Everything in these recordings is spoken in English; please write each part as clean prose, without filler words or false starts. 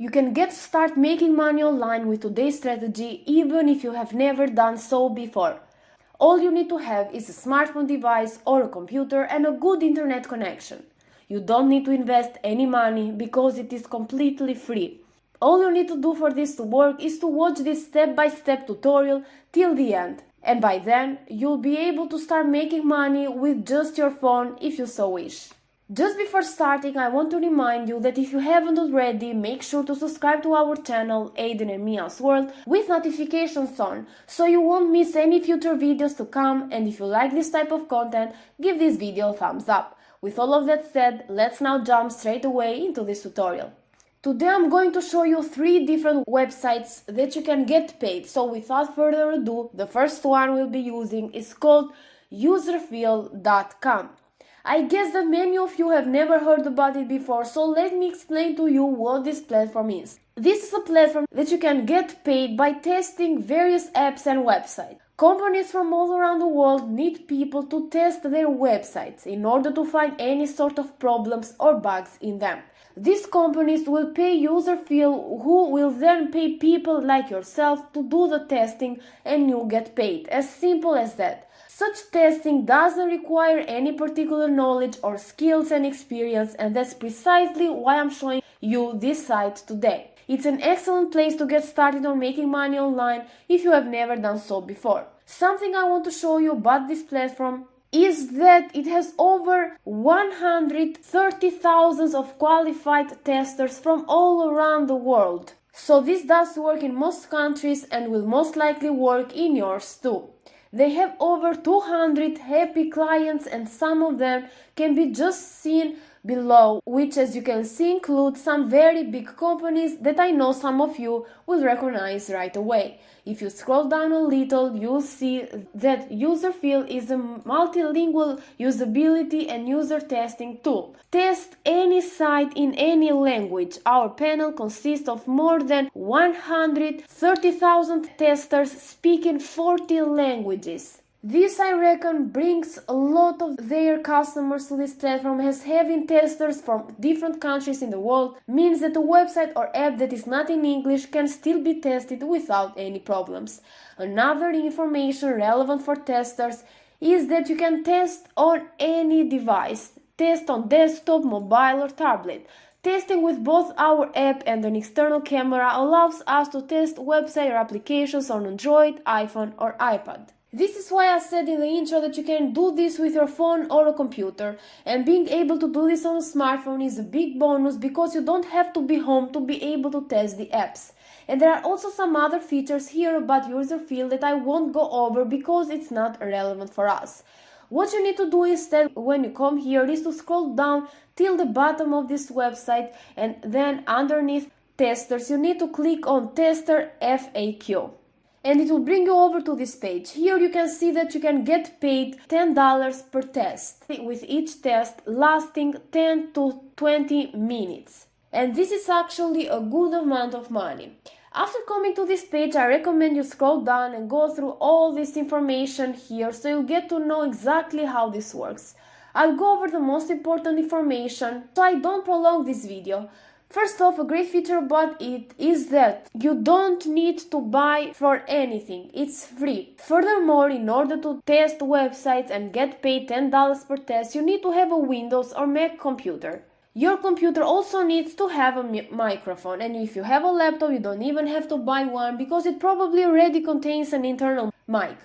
You can start making money online with today's strategy even if you have never done so before. All you need to have is a smartphone device or a computer and a good internet connection. You don't need to invest any money because it is completely free. All you need to do for this to work is to watch this step-by-step tutorial till the end. And by then, you'll be able to start making money with just your phone if you so wish. Just before starting, I want to remind you that if you haven't already, make sure to subscribe to our channel, Aiden and Mia's World, with notifications on, so you won't miss any future videos to come, and if you like this type of content, give this video a thumbs up. With all of that said, let's now jump straight away into this tutorial. Today I'm going to show you 3 different websites that you can get paid, so without further ado, the first one we'll be using is called userfeel.com. I guess that many of you have never heard about it before, so let me explain to you what this platform is. This is a platform that you can get paid by testing various apps and websites. Companies from all around the world need people to test their websites in order to find any sort of problems or bugs in them. These companies will pay Userfeel, who will then pay people like yourself to do the testing, and you get paid. As simple as that. Such testing doesn't require any particular knowledge or skills and experience, and that's precisely why I'm showing you this site today. It's an excellent place to get started on making money online if you have never done so before. Something I want to show you about this platform is that it has over 130,000 of qualified testers from all around the world. So this does work in most countries and will most likely work in yours too. They have over 200 happy clients, and some of them can be just seen below, which, as you can see, include some very big companies that I know some of you will recognize right away. If you scroll down a little, you'll see that Userfeel is a multilingual usability and user testing tool. Test any site in any language. Our panel consists of more than 130,000 testers speaking 40 languages. This, I reckon, brings a lot of their customers to this platform, as having testers from different countries in the world means that a website or app that is not in English can still be tested without any problems. Another information relevant for testers is that you can test on any device. Test on desktop, mobile or tablet. Testing with both our app and an external camera allows us to test website or applications on Android, iPhone or iPad. This is why I said in the intro that you can do this with your phone or a computer, and being able to do this on a smartphone is a big bonus because you don't have to be home to be able to test the apps. And there are also some other features here about Userfeel that I won't go over because it's not relevant for us. What you need to do instead when you come here is to scroll down till the bottom of this website, and then underneath testers you need to click on Tester FAQ. And it will bring you over to this page. Here you can see that you can get paid $10 per test, with each test lasting 10 to 20 minutes. And this is actually a good amount of money. After coming to this page, I recommend you scroll down and go through all this information here so you'll get to know exactly how this works. I'll go over the most important information so I don't prolong this video. First off, a great feature about it is that you don't need to buy for anything. It's free. Furthermore, in order to test websites and get paid $10 per test, you need to have a Windows or Mac computer. Your computer also needs to have a microphone, and if you have a laptop, you don't even have to buy one because it probably already contains an internal mic.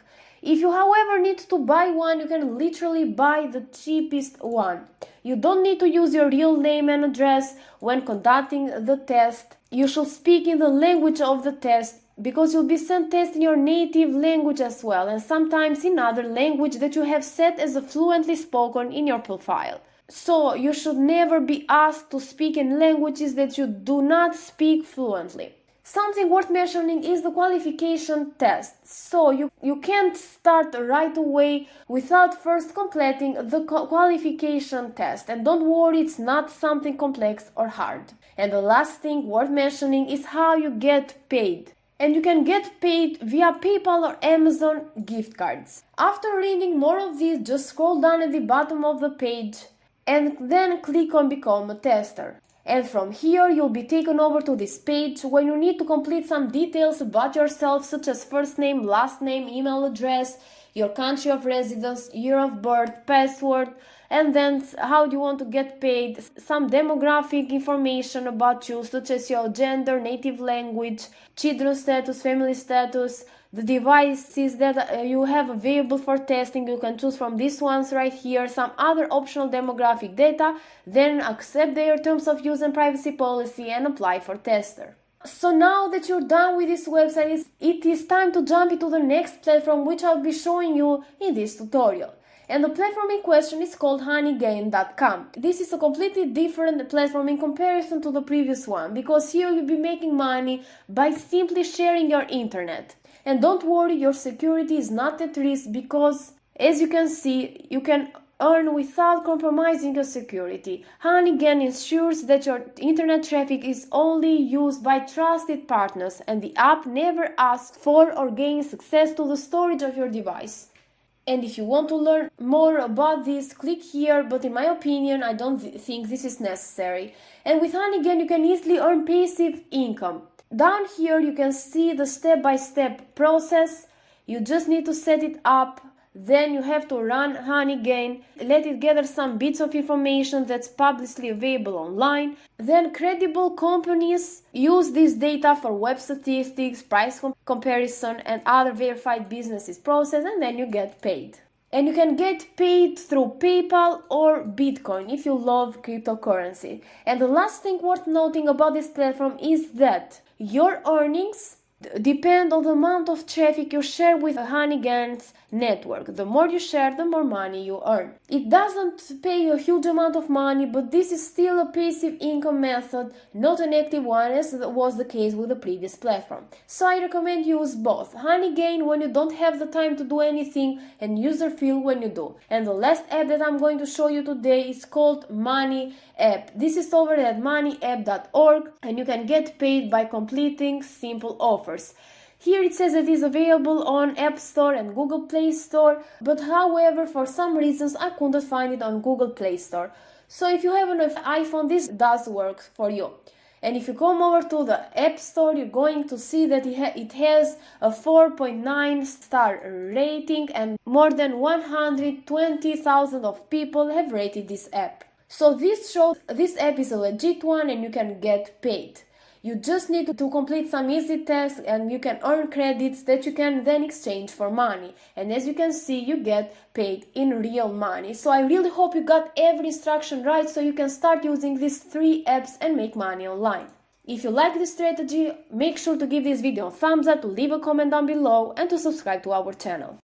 If you, however, need to buy one, you can literally buy the cheapest one. You don't need to use your real name and address when conducting the test. You should speak in the language of the test because you'll be sent tests in your native language as well, and sometimes in other language that you have set as a fluently spoken in your profile. So you should never be asked to speak in languages that you do not speak fluently. Something worth mentioning is the qualification test. So you can't start right away without first completing the qualification test. And don't worry, it's not something complex or hard. And the last thing worth mentioning is how you get paid. And you can get paid via PayPal or Amazon gift cards. After reading more of this, just scroll down at the bottom of the page and then click on Become a Tester. And from here you'll be taken over to this page where you need to complete some details about yourself, such as first name, last name, email address, your country of residence, year of birth, password, and then how do you want to get paid, some demographic information about you, such as your gender, native language, children status, family status, the devices that you have available for testing. You can choose from these ones right here, some other optional demographic data, then accept their terms of use and privacy policy and apply for tester. So now that you're done with this website, it is time to jump into the next platform, which I'll be showing you in this tutorial. And the platform in question is called honeygain.com. This is a completely different platform in comparison to the previous one, because here you'll be making money by simply sharing your internet. And don't worry, your security is not at risk, because as you can see, you can earn without compromising your security. Honeygain ensures that your internet traffic is only used by trusted partners, and the app never asks for or gains access to the storage of your device. And if you want to learn more about this, click here, but in my opinion, I don't think this is necessary. And with Honeygain, you can easily earn passive income. Down here, you can see the step-by-step process. You just need to set it up. Then you have to run Honeygain, let it gather some bits of information that's publicly available online. Then credible companies use this data for web statistics, price comparison, and other verified businesses process, and then you get paid. And you can get paid through PayPal or Bitcoin if you love cryptocurrency. And the last thing worth noting about this platform is that your earnings depend on the amount of traffic you share with Honeygain's network. The more you share, the more money you earn. It doesn't pay a huge amount of money, but this is still a passive income method, not an active one, as was the case with the previous platform. So I recommend you use both. Honeygain when you don't have the time to do anything, and Userfill when you do. And the last app that I'm going to show you today is called Money App. This is over at moneyapp.org, and you can get paid by completing simple offers. Here it says it is available on App Store and Google Play Store, but however, for some reasons I couldn't find it on Google Play Store. So if you have an iPhone, this does work for you. And if you come over to the App Store, you're going to see that it has a 4.9 star rating, and more than 120,000 of people have rated this app. So this shows this app is a legit one and you can get paid. You just need to complete some easy tasks and you can earn credits that you can then exchange for money. And as you can see, you get paid in real money. So I really hope you got every instruction right so you can start using these 3 apps and make money online. If you like this strategy, make sure to give this video a thumbs up, to leave a comment down below and to subscribe to our channel.